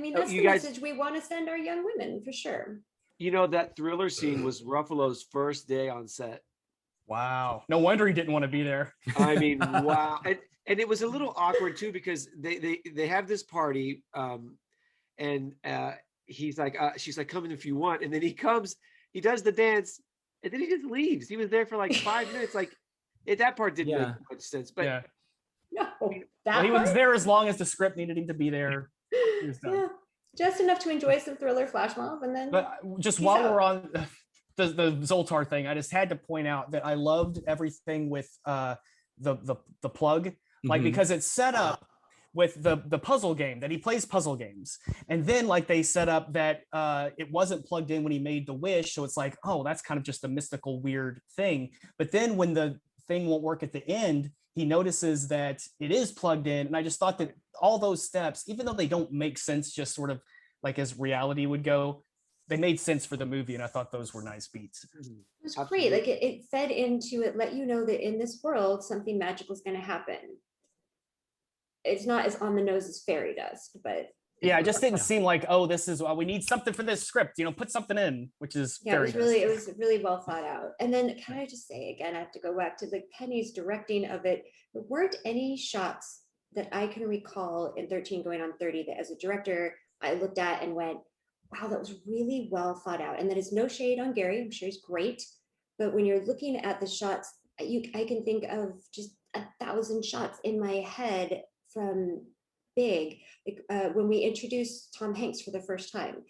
mean, Oh, that's the message we want to send our young women for sure. You know, that thriller scene was Ruffalo's first day on set. Wow. No wonder he didn't want to be there. I mean, wow. And it was a little awkward too, because they have this party, and he's like, she's like, come in if you want. And then he comes, he does the dance, and then he just leaves. He was there for like 5 minutes. Like, that part didn't make much sense. But yeah. No, well, he was there as long as the script needed him to be there. He was done. Yeah, just enough to enjoy some thriller flash mob, and then. But just while we're on the Zoltar thing, I just had to point out that I loved everything with the plug, like because it's set up with the puzzle game that he plays puzzle games, and then like they set up that it wasn't plugged in when he made the wish, so it's like, oh, that's kind of just a mystical weird thing. But then when the thing won't work at the end, he notices that it is plugged in, and I just thought that all those steps, even though they don't make sense just sort of like as reality would go, they made sense for the movie, and I thought those were nice beats. It was great. Like it fed into it, let you know that in this world something magical is going to happen. It's not as on the nose as fairy dust, but yeah, it just didn't seem like, oh, this is we need something for this script, put something in, which is it was really well thought out. And then can I just say again, I have to go back to like Penny's directing of it. There weren't any shots that I can recall in 13 going on 30 that as a director I looked at and went, wow, that was really well thought out. And that is no shade on Gary. I'm sure he's great. But when you're looking at the shots, I can think of just 1,000 shots in my head from Big. Like, when we introduced Tom Hanks for the first time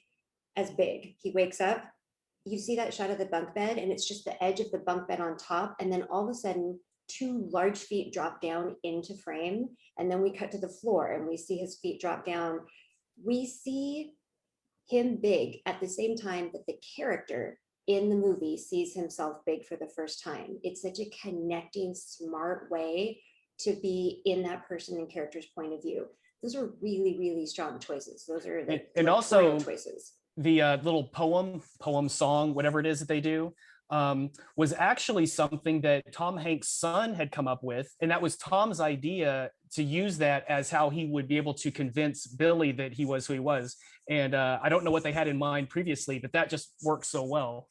as Big, he wakes up, you see that shot of the bunk bed, and it's just the edge of the bunk bed on top. And then all of a sudden, 2 large feet drop down into frame. And then we cut to the floor and we see his feet drop down. We see him big at the same time that the character in the movie sees himself big for the first time. It's such a connecting, smart way to be in that person and character's point of view. Those are really, really strong choices. Those are and also choices. The little poem song, whatever it is that they do, was actually something that Tom Hanks' son had come up with, and that was Tom's idea to use that as how he would be able to convince Billy that he was who he was. And I don't know what they had in mind previously, but that just works so well.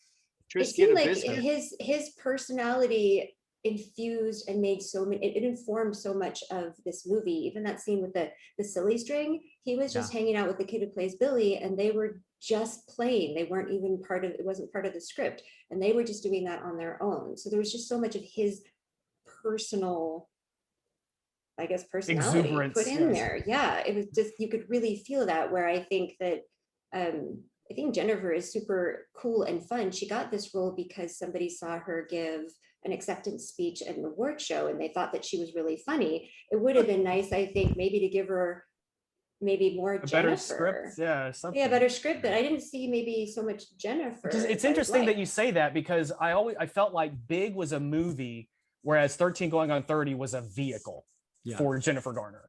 It seemed like his personality infused and made so many, it informed so much of this movie. Even that scene with the silly string, he was just hanging out with the kid who plays Billy, and they were just playing. They weren't even it wasn't part of the script, and they were just doing that on their own. So there was just so much of his personal, I guess, personality exuberance put in there. Yeah, it was just, you could really feel that, where I think that I think Jennifer is super cool and fun. She got this role because somebody saw her give an acceptance speech at an award show, and they thought that she was really funny. It would have been nice, I think, maybe to give her maybe more a Jennifer. better script, something. Yeah, better script, but I didn't see maybe so much Jennifer. It's interesting that you say that, because I felt like Big was a movie, whereas 13 Going on 30 was a vehicle for Jennifer Garner.